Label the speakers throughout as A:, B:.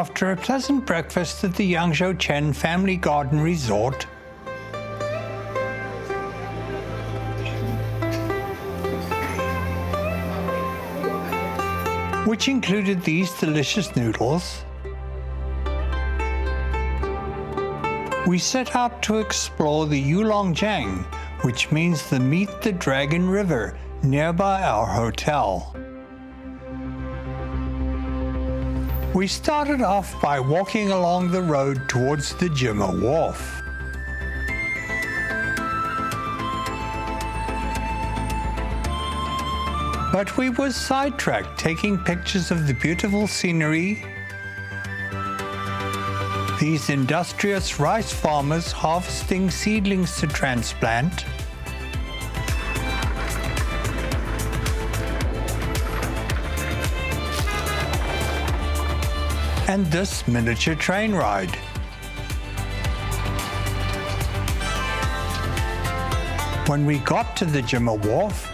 A: after a pleasant breakfast at the Yangzhou Chen Family Garden Resort, which included these delicious noodles, we set out to explore the Yulong Jang, which means the Meet the Dragon River, nearby our hotel. We started off by walking along the road towards the Jima Wharf. But we were sidetracked taking pictures of the beautiful scenery, these industrious rice farmers harvesting seedlings to transplant, and this miniature train ride. When we got to the Jima Wharf,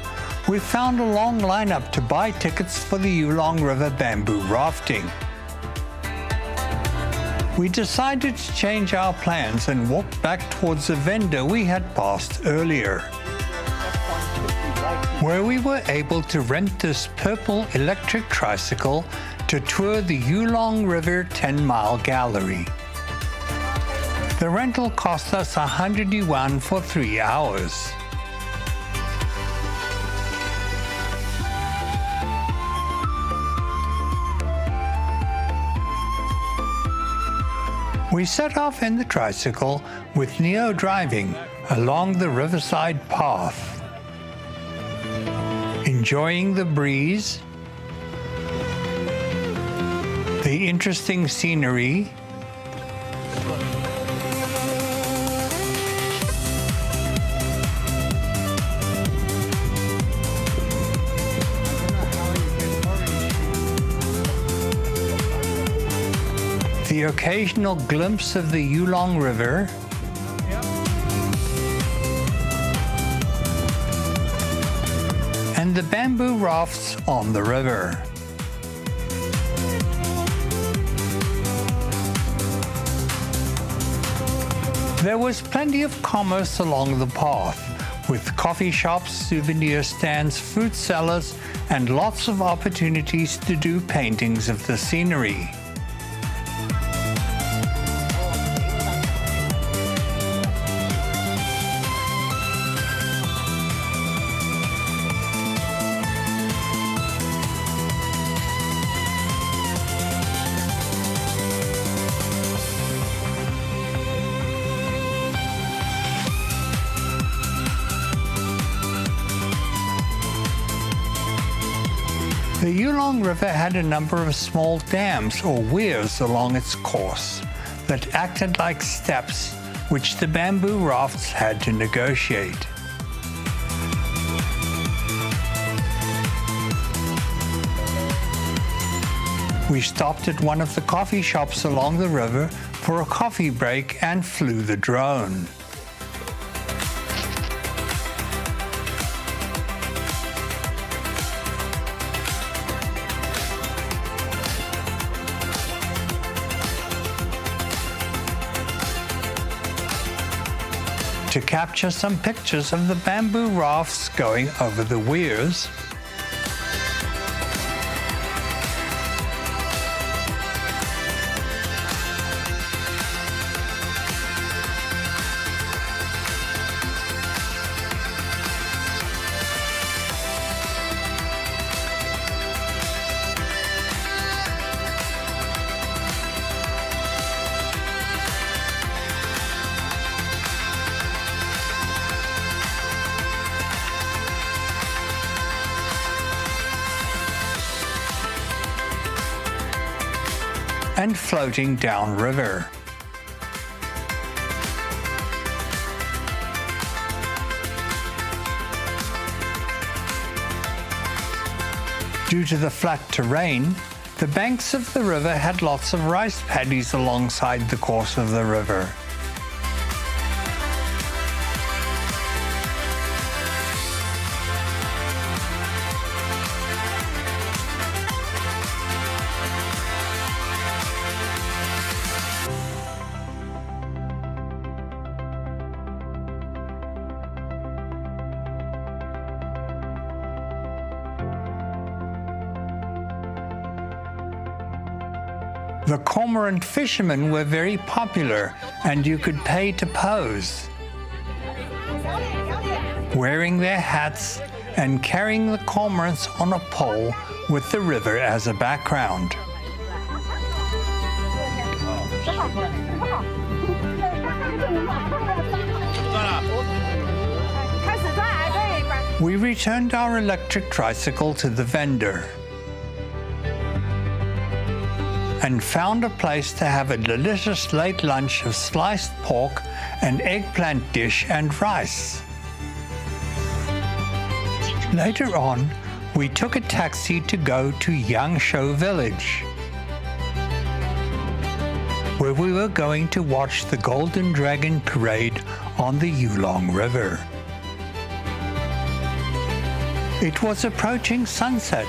A: we found a long lineup to buy tickets for the Yulong River bamboo rafting. We decided to change our plans and walked back towards a vendor we had passed earlier, where we were able to rent this purple electric tricycle to tour the Yulong River Ten-Mile Gallery. The rental cost us 100 yuan for 3 hours. We set off in the tricycle with Neo driving along the riverside path, enjoying the breeze, the interesting scenery, the occasional glimpse of the Yulong River, and the bamboo rafts on the river. There was plenty of commerce along the path, with coffee shops, souvenir stands, fruit sellers, and lots of opportunities to do paintings of the scenery. The Yulong River had a number of small dams or weirs along its course that acted like steps which the bamboo rafts had to negotiate. We stopped at one of the coffee shops along the river for a coffee break and flew the drone. To capture some pictures of the bamboo rafts going over the weirs, and floating downriver. Due to the flat terrain, the banks of the river had lots of rice paddies alongside the course of the river. The cormorant fishermen were very popular, and you could pay to pose. Wearing their hats and carrying the cormorants on a pole with the river as a background. We returned our electric tricycle to the vendor and found a place to have a delicious late lunch of sliced pork, an eggplant dish, and rice. Later on, we took a taxi to go to Yangzhou Village, where we were going to watch the Golden Dragon Parade on the Yulong River. It was approaching sunset,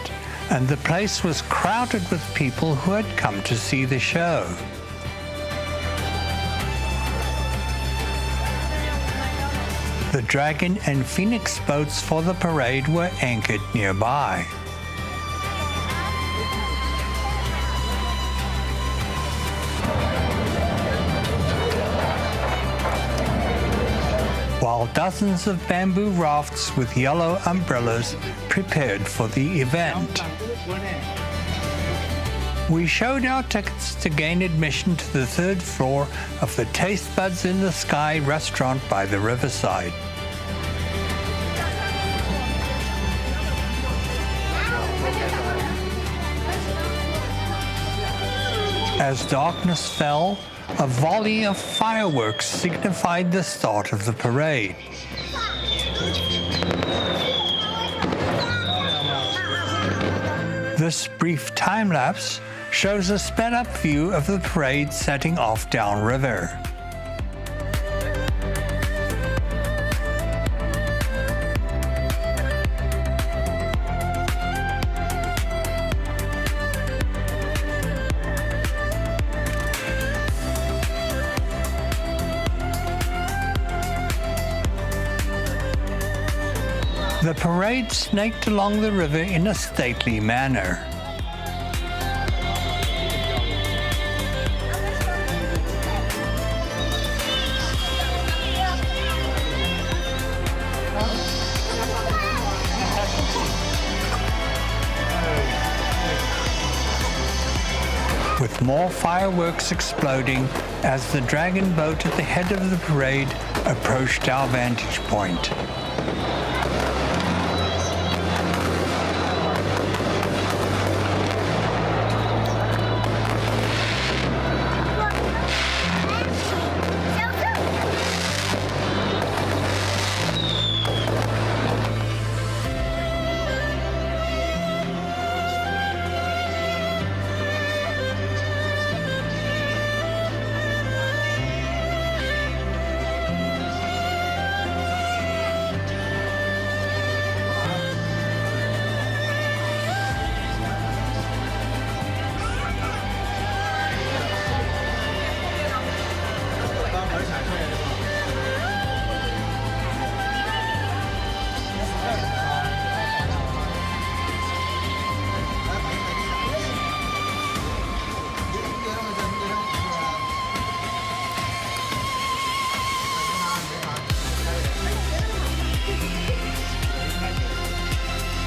A: and the place was crowded with people who had come to see the show. The Dragon and Phoenix boats for the parade were anchored nearby. While dozens of bamboo rafts with yellow umbrellas prepared for the event. We showed our tickets to gain admission to the third floor of the Taste Buds in the Sky restaurant by the riverside. As darkness fell, a volley of fireworks signified the start of the parade. This brief time-lapse shows a sped-up view of the parade setting off downriver. The parade snaked along the river in a stately manner. With more fireworks exploding as the dragon boat at the head of the parade approached our vantage point.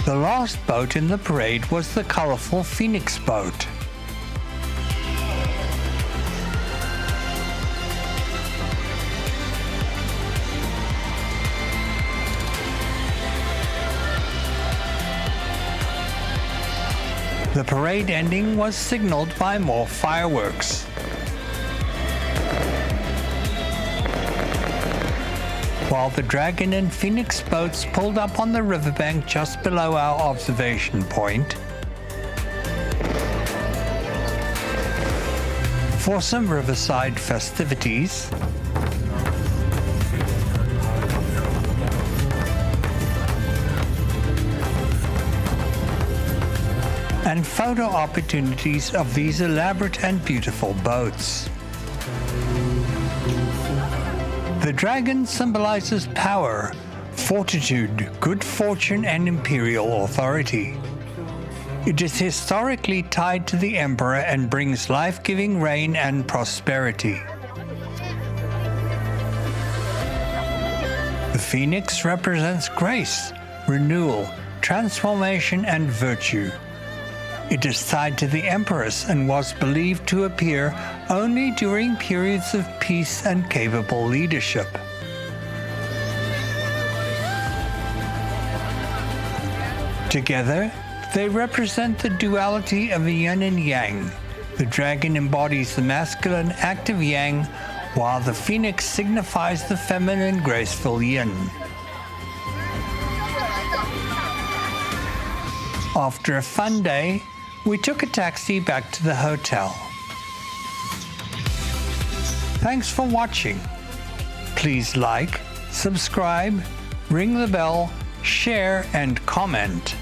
A: The last boat in the parade was the colorful Phoenix boat. The parade ending was signaled by more fireworks. While the Dragon and Phoenix boats pulled up on the riverbank just below our observation point for some riverside festivities, and photo opportunities of these elaborate and beautiful boats. The dragon symbolizes power, fortitude, good fortune, and imperial authority. It is historically tied to the emperor and brings life-giving rain and prosperity. The phoenix represents grace, renewal, transformation, and virtue. It is tied to the empress and was believed to appear only during periods of peace and capable leadership. Together, they represent the duality of yin and yang. The dragon embodies the masculine active yang, while the phoenix signifies the feminine graceful yin. After a fun day, we took a taxi back to the hotel. Thanks for watching. Please like, subscribe, ring the bell, share, and comment.